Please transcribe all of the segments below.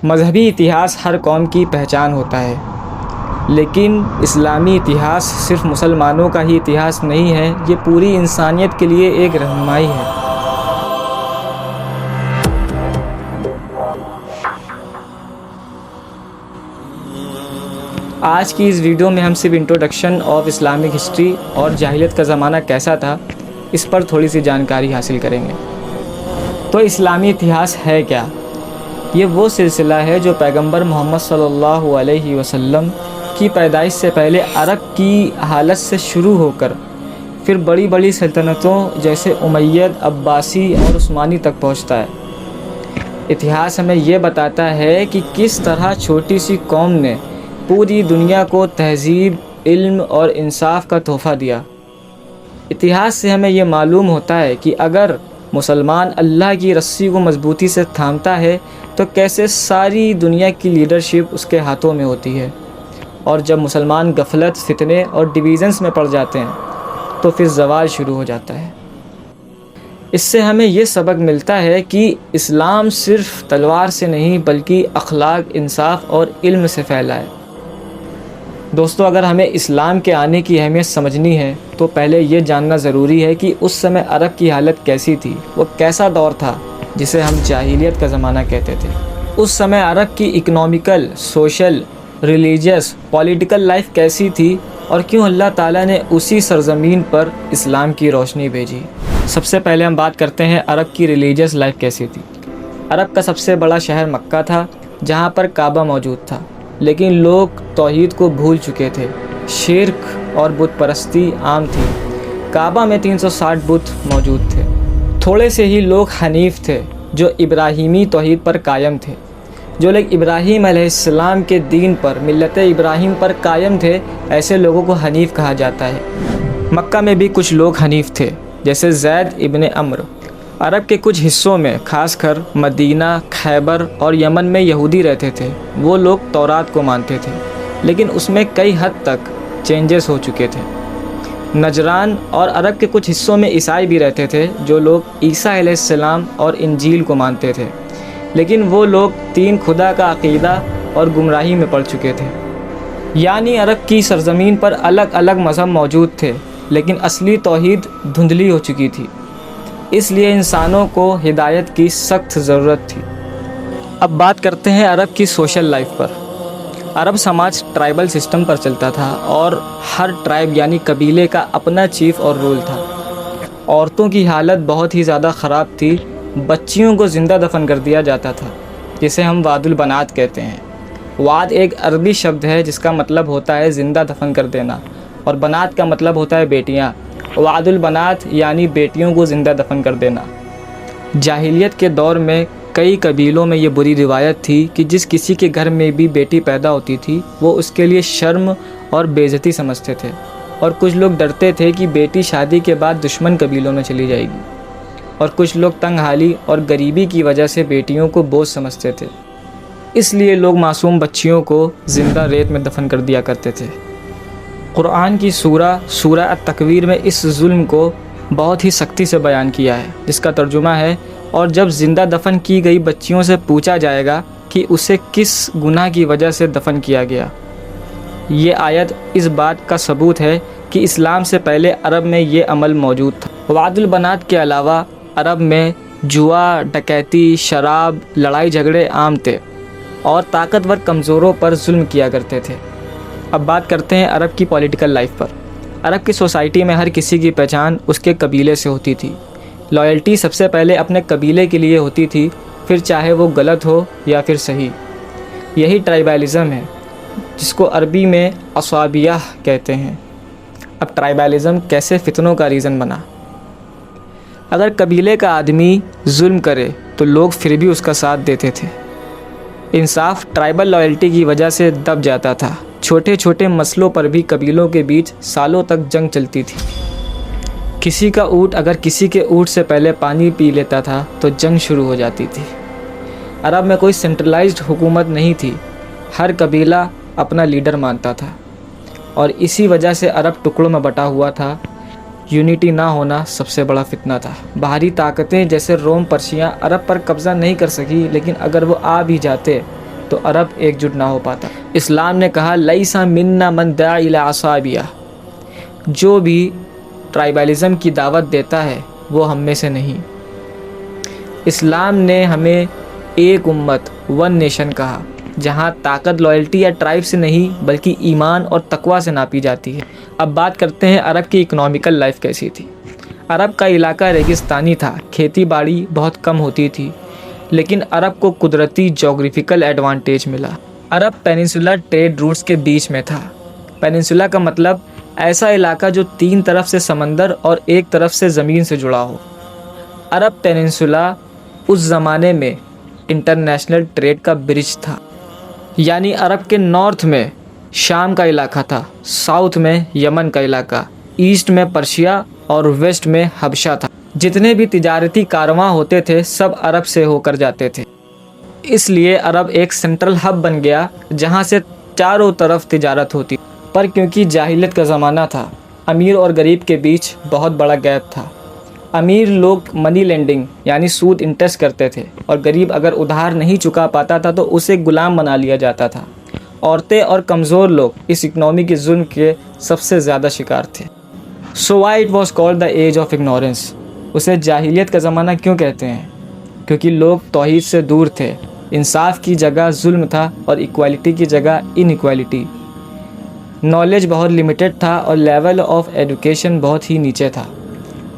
مذہبی اتہاس ہر قوم کی پہچان ہوتا ہے، لیکن اسلامی اتہاس صرف مسلمانوں کا ہی اتہاس نہیں ہے، یہ پوری انسانیت کے لیے ایک رہنمائی ہے۔ آج کی اس ویڈیو میں ہم صرف انٹروڈکشن آف اسلامک ہسٹری اور جاہلیت کا زمانہ کیسا تھا اس پر تھوڑی سی جانکاری حاصل کریں گے۔ تو اسلامی اتہاس ہے کیا؟ یہ وہ سلسلہ ہے جو پیغمبر محمد صلی اللہ علیہ وسلم کی پیدائش سے پہلے عرب کی حالت سے شروع ہو کر پھر بڑی بڑی سلطنتوں جیسے امید، عباسی اور عثمانی تک پہنچتا ہے۔ اتہاس ہمیں یہ بتاتا ہے کہ کس طرح چھوٹی سی قوم نے پوری دنیا کو تہذیب، علم اور انصاف کا تحفہ دیا۔ اتہاس سے ہمیں یہ معلوم ہوتا ہے کہ اگر مسلمان اللہ کی رسی کو مضبوطی سے تھامتا ہے تو کیسے ساری دنیا کی لیڈرشپ اس کے ہاتھوں میں ہوتی ہے، اور جب مسلمان غفلت، فتنے اور ڈویژنز میں پڑ جاتے ہیں تو پھر زوال شروع ہو جاتا ہے۔ اس سے ہمیں یہ سبق ملتا ہے کہ اسلام صرف تلوار سے نہیں بلکہ اخلاق، انصاف اور علم سے پھیلا ہے۔ دوستو، اگر ہمیں اسلام کے آنے کی اہمیت سمجھنی ہے تو پہلے یہ جاننا ضروری ہے کہ اس سمے عرب کی حالت کیسی تھی، وہ کیسا دور تھا جسے ہم جاہلیت کا زمانہ کہتے تھے۔ اس سمے عرب کی اکنومیکل، سوشل، ریلیجیس، پولیٹیکل لائف کیسی تھی، اور کیوں اللہ تعالیٰ نے اسی سرزمین پر اسلام کی روشنی بھیجی۔ سب سے پہلے ہم بات کرتے ہیں عرب کی ریلیجیس لائف کیسی تھی۔ عرب کا سب سے بڑا شہر مکہ تھا، جہاں پر کعبہ موجود تھا، لیکن لوگ توحید کو بھول چکے تھے۔ شرک اور بت پرستی عام تھی۔ کعبہ میں 360 بت موجود تھے۔ تھوڑے سے ہی لوگ حنیف تھے جو ابراہیمی توحید پر قائم تھے۔ جو لوگ ابراہیم علیہ السلام کے دین پر، ملت ابراہیم پر قائم تھے، ایسے لوگوں کو حنیف کہا جاتا ہے۔ مکہ میں بھی کچھ لوگ حنیف تھے، جیسے زید ابن عمرو۔ عرب کے کچھ حصوں میں، خاص کر مدینہ، خیبر اور یمن میں یہودی رہتے تھے۔ وہ لوگ تورات کو مانتے تھے، لیکن اس میں کئی حد تک چینجز ہو چکے تھے۔ نجران اور عرب کے کچھ حصوں میں عیسائی بھی رہتے تھے، جو لوگ عیسیٰ علیہ السلام اور انجیل کو مانتے تھے، لیکن وہ لوگ تین خدا کا عقیدہ اور گمراہی میں پڑ چکے تھے۔ یعنی عرب کی سرزمین پر الگ الگ مذہب موجود تھے، لیکن اصلی توحید دھندلی ہو چکی تھی۔ اس لیے انسانوں کو ہدایت کی سخت ضرورت تھی۔ اب بات کرتے ہیں عرب کی سوشل لائف پر۔ عرب سماج ٹرائبل سسٹم پر چلتا تھا، اور ہر ٹرائب یعنی قبیلے کا اپنا چیف اور رول تھا۔ عورتوں کی حالت بہت ہی زیادہ خراب تھی۔ بچیوں کو زندہ دفن کر دیا جاتا تھا، جسے ہم واد البنات کہتے ہیں۔ واد ایک عربی شبد ہے جس کا مطلب ہوتا ہے زندہ دفن کر دینا، اور بنات کا مطلب ہوتا ہے بیٹیاں۔ وعد البنات یعنی بیٹیوں کو زندہ دفن کر دینا۔ جاہلیت کے دور میں کئی قبیلوں میں یہ بری روایت تھی کہ جس کسی کے گھر میں بھی بیٹی پیدا ہوتی تھی وہ اس کے لیے شرم اور بے عزتی سمجھتے تھے، اور کچھ لوگ ڈرتے تھے کہ بیٹی شادی کے بعد دشمن قبیلوں میں چلی جائے گی، اور کچھ لوگ تنگ حالی اور غریبی کی وجہ سے بیٹیوں کو بوجھ سمجھتے تھے۔ اس لیے لوگ معصوم بچیوں کو زندہ ریت میں دفن کر دیا کرتے تھے۔ قرآن کی سورہ التکویر میں اس ظلم کو بہت ہی سختی سے بیان کیا ہے، جس کا ترجمہ ہے، اور جب زندہ دفن کی گئی بچیوں سے پوچھا جائے گا کہ اسے کس گناہ کی وجہ سے دفن کیا گیا۔ یہ آیت اس بات کا ثبوت ہے کہ اسلام سے پہلے عرب میں یہ عمل موجود تھا۔ وعد البنات کے علاوہ عرب میں جوا، ڈکیتی، شراب، لڑائی جھگڑے عام تھے، اور طاقتور کمزوروں پر ظلم کیا کرتے تھے۔ اب بات کرتے ہیں عرب کی پولیٹیکل لائف پر۔ عرب کی سوسائٹی میں ہر کسی کی پہچان اس کے قبیلے سے ہوتی تھی۔ لائلٹی سب سے پہلے اپنے قبیلے کے لیے ہوتی تھی، پھر چاہے وہ غلط ہو یا پھر صحیح۔ یہی ٹرائبلزم ہے، جس کو عربی میں عصابیہ کہتے ہیں۔ اب ٹرائبلزم کیسے فتنوں کا ریزن بنا؟ اگر قبیلے کا آدمی ظلم کرے تو لوگ پھر بھی اس کا ساتھ دیتے تھے۔ انصاف ٹرائبل لائلٹی کی وجہ سے دب جاتا تھا۔ چھوٹے چھوٹے مسئلوں پر بھی قبیلوں کے بیچ سالوں تک جنگ چلتی تھی۔ کسی کا اونٹ اگر کسی کے اونٹ سے پہلے پانی پی لیتا تھا تو جنگ شروع ہو جاتی تھی۔ عرب میں کوئی سینٹرلائزڈ حکومت نہیں تھی، ہر قبیلہ اپنا لیڈر مانتا تھا، اور اسی وجہ سے عرب ٹکڑوں میں بٹا ہوا تھا۔ یونٹی نہ ہونا سب سے بڑا فتنہ تھا۔ باہری طاقتیں جیسے روم، پرشیا عرب پر قبضہ نہیں کر سکی، لیکن اگر وہ آ بھی جاتے تو عرب ایک جٹ نہ ہو پاتا۔ اسلام نے کہا لیسا منا من دعا الی عصابیہ، جو بھی ٹرائبلزم کی دعوت دیتا ہے وہ ہم میں سے نہیں۔ اسلام نے ہمیں ایک امت، ون نیشن کہا، جہاں طاقت لائلٹی یا ٹرائب سے نہیں بلکہ ایمان اور تقوی سے ناپی جاتی ہے۔ اب بات کرتے ہیں عرب کی اکنامیکل لائف کیسی تھی۔ عرب کا علاقہ ریگستانی تھا، کھیتی باڑی بہت کم ہوتی تھی، لیکن عرب کو قدرتی جغرافیکل ایڈوانٹیج ملا۔ عرب پیننسولر ٹریڈ روٹس کے بیچ میں تھا۔ پیننسولا کا مطلب ایسا علاقہ جو 3 طرف سے سمندر اور ایک طرف سے زمین سے جڑا ہو۔ عرب پیننسولا اس زمانے میں انٹرنیشنل ٹریڈ کا برج تھا، یعنی عرب کے نارتھ میں شام کا علاقہ تھا، ساؤتھ میں یمن کا علاقہ، ایسٹ میں پرشیا اور ویسٹ میں حبشہ تھا۔ جتنے بھی تجارتی کارواں ہوتے تھے سب عرب سے ہو کر جاتے تھے، اس لیے عرب ایک سینٹرل ہب بن گیا جہاں سے چاروں طرف تجارت ہوتی۔ پر کیونکہ جاہلیت کا زمانہ تھا، امیر اور غریب کے بیچ بہت بڑا گیپ تھا۔ امیر لوگ منی لینڈنگ یعنی سود انٹرسٹ کرتے تھے، اور غریب اگر ادھار نہیں چکا پاتا تھا تو اسے غلام بنا لیا جاتا تھا۔ عورتیں اور کمزور لوگ اس اکنامی کے ظلم کے سب سے زیادہ شکار تھے۔ So why it was called the age of ignorance. اسے جاہلیت کا زمانہ کیوں کہتے ہیں؟ کیونکہ لوگ توحید سے دور تھے، انصاف کی جگہ ظلم تھا اور ایکوالٹی کی جگہ ان ایکوالٹی۔ نالج بہت لمیٹڈ تھا اور لیول آف ایڈوکیشن بہت ہی نیچے تھا۔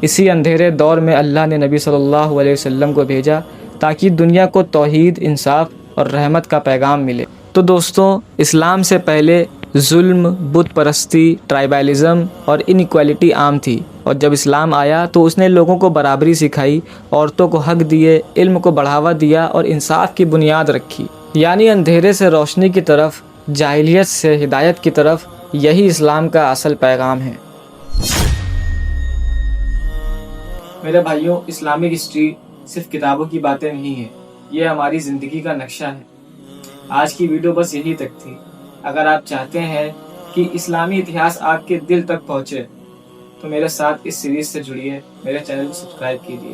اسی اندھیرے دور میں اللہ نے نبی صلی اللہ علیہ وسلم کو بھیجا تاکہ دنیا کو توحید، انصاف اور رحمت کا پیغام ملے۔ تو دوستوں، اسلام سے پہلے ظلم، بت پرستی، ٹرائبلزم اور انیکوالٹی عام تھی، اور جب اسلام آیا تو اس نے لوگوں کو برابری سکھائی، عورتوں کو حق دیے، علم کو بڑھاوا دیا اور انصاف کی بنیاد رکھی۔ یعنی اندھیرے سے روشنی کی طرف، جاہلیت سے ہدایت کی طرف، یہی اسلام کا اصل پیغام ہے۔ میرے بھائیوں، اسلامک ہسٹری صرف کتابوں کی باتیں نہیں ہیں، یہ ہماری زندگی کا نقشہ ہے۔ آج کی ویڈیو بس یہی تک تھی۔ اگر آپ چاہتے ہیں کہ اسلامی اتہاس آپ کے دل تک پہنچے تو میرے ساتھ اس سیریز سے جڑیے، میرے چینل کو سبسکرائب کیجیے۔